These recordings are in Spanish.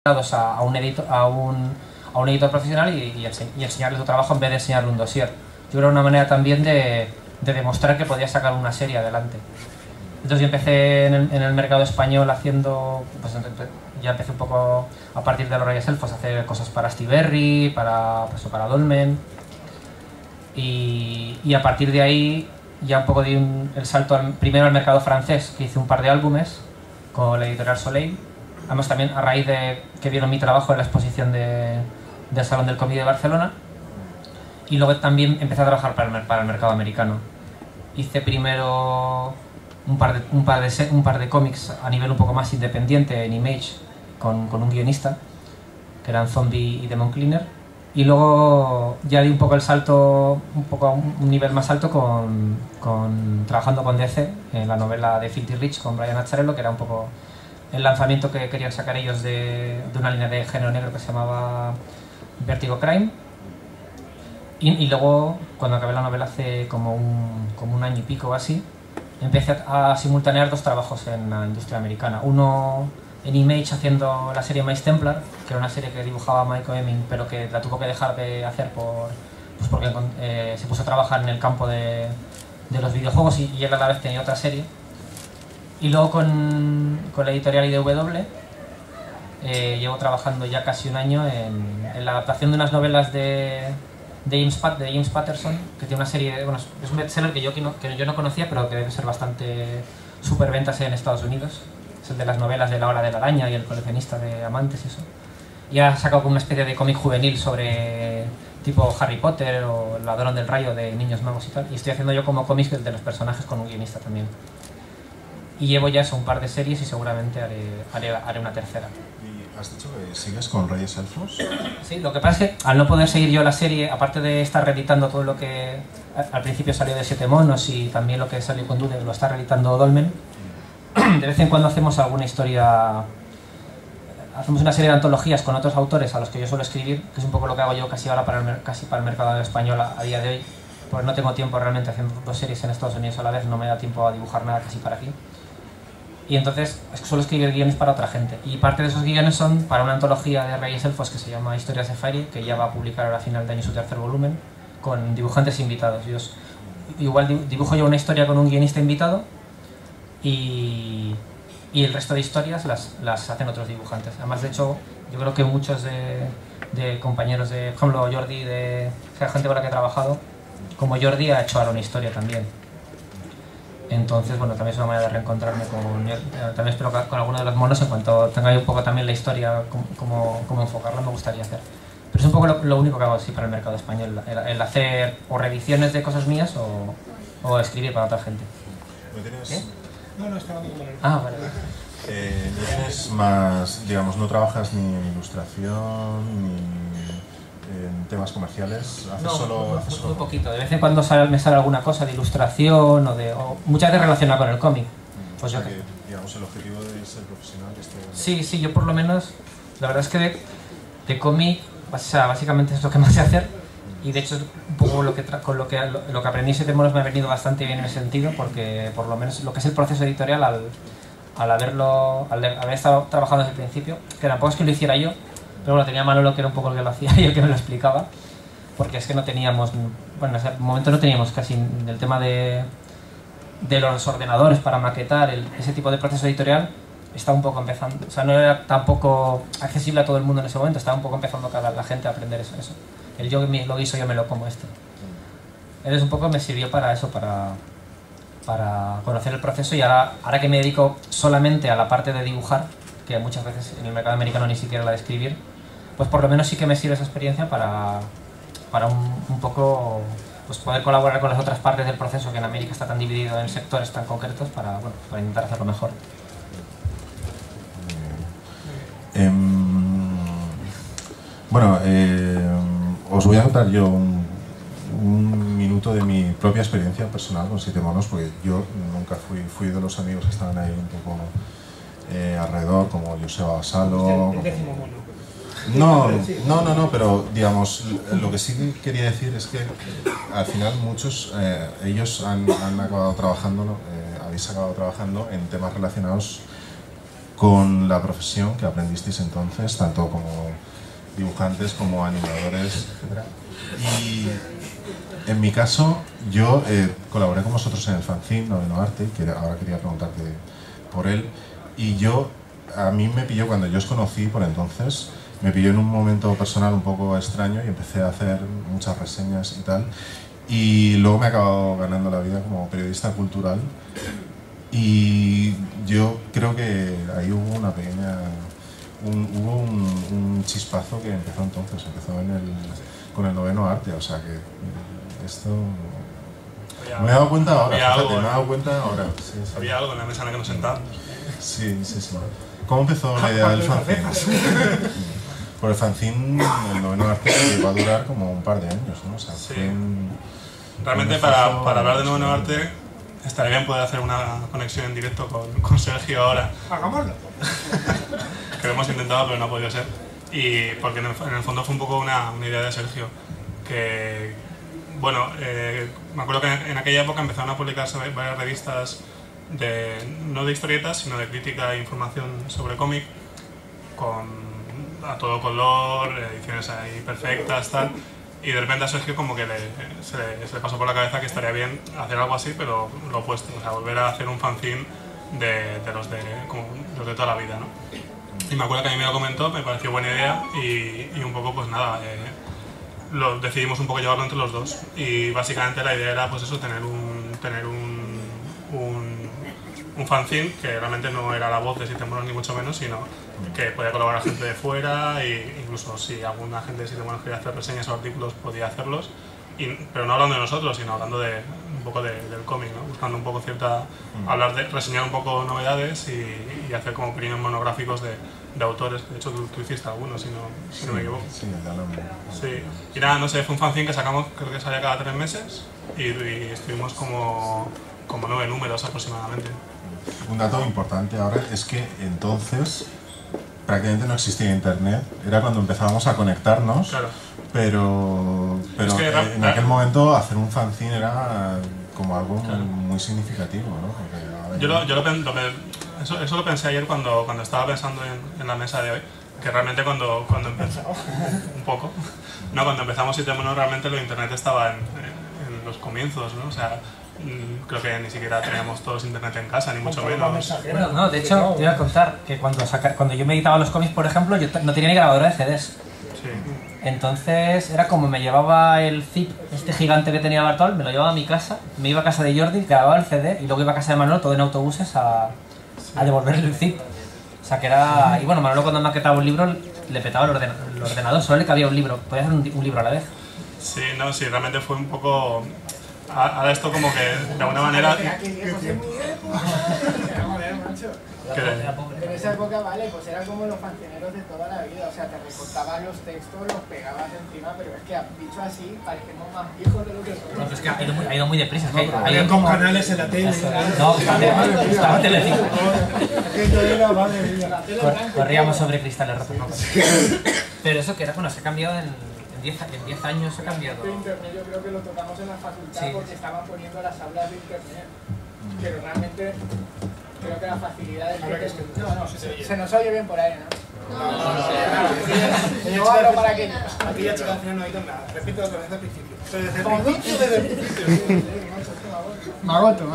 a un editor profesional y enseñarle su trabajo en vez de enseñarle un dossier. Yo creo que era una manera también de demostrar que podía sacar una serie adelante. Entonces yo empecé en el mercado español haciendo, pues ya empecé un poco a partir de los Reyes Elfos a hacer cosas para Steve Berry, para Dolmen, y a partir de ahí ya un poco di el salto primero al mercado francés, que hice un par de álbumes con la editorial Soleil. Además también a raíz de que vieron mi trabajo en la exposición del Salón del Cómic de Barcelona, y luego también empecé a trabajar para el mercado americano. Hice primero un par de cómics a nivel un poco más independiente en Image con un guionista que eran Zombie y Demon Cleaner, y luego ya di un poco el salto un poco a un nivel más alto trabajando con DC en la novela de Filthy Rich con Brian Azzarello, que era un poco el lanzamiento que querían sacar ellos de una línea de género negro que se llamaba Vertigo Crime. Y luego, cuando acabé la novela hace como un año y pico o así, empecé a simultanear dos trabajos en la industria americana. Uno en Image haciendo la serie Mice Templar, que era una serie que dibujaba Michael Hemming, pero que la tuvo que dejar de hacer porque se puso a trabajar en el campo de los videojuegos y él a la vez tenía otra serie. Y luego con la editorial IDW llevo trabajando ya casi un año en la adaptación de unas novelas de James Patterson, que tiene una serie, bueno, es un bestseller que yo no conocía, pero que debe ser bastante superventas en Estados Unidos. Es el de las novelas de La Hora de la Araña y El coleccionista de amantes y eso. Y ha sacado como una especie de cómic juvenil sobre tipo Harry Potter o El ladrón del rayo de Niños Magos y tal. Y estoy haciendo yo como cómics de los personajes con un guionista también. Y llevo ya eso, un par de series y seguramente haré una tercera. ¿Y has dicho que sigues con Reyes Elfos? Sí, lo que pasa es que al no poder seguir yo la serie, aparte de estar reeditando todo lo que al principio salió de Siete Monos y también lo que salió con Dude, lo está reeditando Dolmen, de vez en cuando hacemos alguna historia, hacemos una serie de antologías con otros autores a los que yo suelo escribir, que es un poco lo que hago yo casi ahora casi para el mercado español a día de hoy, porque no tengo tiempo realmente haciendo dos series en Estados Unidos a la vez, no me da tiempo a dibujar nada casi para aquí. Y entonces suelo escribir guiones para otra gente. Y parte de esos guiones son para una antología de Reyes Elfos que se llama Historias de Fairy, que ya va a publicar ahora a final de año su tercer volumen, con dibujantes invitados. Igual dibujo yo una historia con un guionista invitado y el resto de historias las hacen otros dibujantes. Además, de hecho, yo creo que muchos de compañeros de, por ejemplo, Jordi, gente con la que he trabajado, como Jordi ha hecho ahora una historia también. Entonces, bueno, también es una manera de reencontrarme también espero con alguno de los monos, en cuanto tenga yo un poco también la historia, cómo enfocarla, me gustaría hacer. Pero es un poco lo único que hago así para el mercado español, el hacer o reediciones de cosas mías o escribir para otra gente. ¿No tienes... ¿Qué? No, estaba muy bueno. Ah, vale. ¿No tienes más, digamos, no trabajas ni en ilustración, ni en temas comerciales? ¿Haces muy poquito. De vez en cuando me sale alguna cosa de ilustración o muchas veces relacionada con el cómic. Pues o sea que, digamos, el objetivo de ser profesional Sí, yo por lo menos, la verdad es que de cómic, básicamente es lo que más sé hacer, y de hecho es un poco lo que aprendí en Siete Monos me ha venido bastante bien en ese sentido, porque por lo menos lo que es el proceso editorial, al haber estado trabajando desde el principio, que tampoco es que lo hiciera yo, pero bueno, tenía Manolo, que era un poco el que lo hacía y el que me lo explicaba, porque es que no teníamos, bueno, en ese momento no teníamos casi el tema de los ordenadores para maquetar, ese tipo de proceso editorial estaba un poco empezando, o sea, no era tampoco accesible a todo el mundo en ese momento, estaba un poco empezando la gente a aprender eso. El yo lo guiso, yo me lo como Entonces un poco me sirvió para eso, para conocer el proceso, y ahora que me dedico solamente a la parte de dibujar, que muchas veces en el mercado americano ni siquiera la de escribir, pues por lo menos sí que me sirve esa experiencia para un poco pues poder colaborar con las otras partes del proceso, que en América está tan dividido en sectores tan concretos, para intentar hacerlo mejor. Os voy a contar yo un minuto de mi propia experiencia personal con Siete Monos, porque yo nunca fui de los amigos que estaban ahí un poco alrededor, como Joseba Basalo. No, pero digamos, lo que sí quería decir es que al final muchos, ellos han acabado trabajando, habéis acabado trabajando en temas relacionados con la profesión que aprendisteis entonces, tanto como dibujantes como animadores, etc. Y en mi caso, yo colaboré con vosotros en el fanzine Noveno Arte, que ahora quería preguntarte por él, y a mí me pilló, cuando yo os conocí por entonces, me pilló en un momento personal un poco extraño y empecé a hacer muchas reseñas y tal, y luego me he acabado ganando la vida como periodista cultural, y yo creo que ahí hubo una pequeña... hubo un chispazo que empezó entonces, con el Noveno Arte, o sea que esto... Me he dado cuenta ahora, fíjate, me he dado cuenta ahora. Sí, sí. Había algo en la mesa en la que nos sentamos. Sí, sí, sí. ¿Cómo empezó la idea del fanzine? Por el fanzine, el Noveno Arte va a durar como un par de años, ¿no? O sea, sí. Realmente para hablar de Noveno Arte estaría bien poder hacer una conexión en directo con Sergio ahora. Hagámoslo. Que lo hemos intentado pero no ha podido ser. Y porque en el fondo fue un poco una idea de Sergio. Que, bueno, me acuerdo que en aquella época empezaron a publicarse varias revistas no de historietas, sino de crítica e información sobre cómic, a todo color, ediciones ahí perfectas, tal. Y de repente a Sergio como que se le pasó por la cabeza que estaría bien hacer algo así, pero lo opuesto, o sea, volver a hacer un fanzine de los de toda la vida, ¿no? Y me acuerdo que a mí me lo comentó, me pareció buena idea y un poco pues nada, decidimos un poco llevarlo entre los dos. Y básicamente la idea era pues eso, tener un fanzine que realmente no era la voz de Siete Monos ni mucho menos, sino que podía colaborar gente de fuera e incluso si alguna gente de Siete Monos quería hacer reseñas o artículos podía hacerlos, pero no hablando de nosotros, sino hablando un poco del cómic, ¿no? Buscando un poco reseñar un poco novedades y hacer como pequeños monográficos de autores. De hecho tú hiciste algunos, si no me equivoco. Sí, el de Alambre. Sí, y nada, no sé, fue un fanzine que sacamos, creo que salía cada 3 meses y estuvimos como 9 números aproximadamente. Un dato importante ahora es que entonces prácticamente no existía internet, era cuando empezábamos a conectarnos, claro. pero es que en aquel momento hacer un fanzine era como algo claro. muy significativo, ¿no? Eso lo pensé ayer cuando estaba pensando en la mesa de hoy, que realmente cuando empezó un poco, no, cuando empezamos Siete Monos realmente lo internet estaba en los comienzos, ¿no? O sea, creo que ni siquiera teníamos todos internet en casa, ni mucho menos. Bueno, no, de hecho, te iba a contar que cuando yo me editaba los cómics, por ejemplo, yo no tenía ni grabadora de CDs. Sí. Entonces era como me llevaba el zip, este gigante que tenía Bartol, me lo llevaba a mi casa, me iba a casa de Jordi, grababa el CD y luego iba a casa de Manolo, todo en autobuses, a devolverle el zip. O sea que era... Y bueno, Manolo cuando maquetaba un libro le petaba el ordenador, solo le cabía un libro, podía hacer un libro a la vez. Sí, no, sí, realmente fue un poco... Ahora esto como que de alguna manera... En esa época, vale, pues era como los fanzineros de toda la vida, o sea, te recortabas los textos, los pegabas encima, pero es que dicho así, parecemos más viejos de lo que somos. No, es que ha ido muy deprisa, es que hay como canales en la tele. No, estaba en Telecinco. Corríamos sobre cristales rotos. Pero eso que era, bueno, se ha cambiado en 10 años se ha cambiado. Internet yo creo que lo tocamos en la facultad porque estaban poniendo las aulas de internet, pero realmente creo que la facilidad es que... No, se nos oye bien por ahí, ¿no? No. Yo hablo para que... Aquí ya chicas al final no oído nada. Repito otra vez al principio. Desde el principio. Me agoto.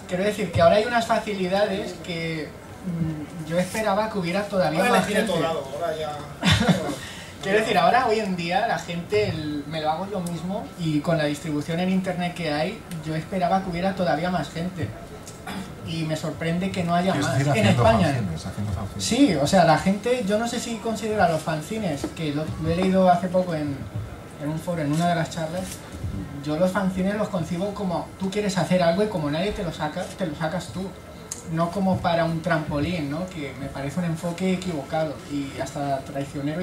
Quiero decir que ahora hay unas facilidades que yo esperaba que hubiera todavía más gente. Ahora ya... Quiero decir, ahora hoy en día la gente, me lo hago yo mismo y con la distribución en internet que hay, yo esperaba que hubiera todavía más gente. Y me sorprende que no haya más en España. Sí, o sea, la gente, yo no sé si considera los fanzines, que lo he leído hace poco en un foro, en una de las charlas, yo los fanzines los concibo como tú quieres hacer algo y como nadie te lo sacas tú. No como para un trampolín, ¿no? Que me parece un enfoque equivocado y hasta traicionero.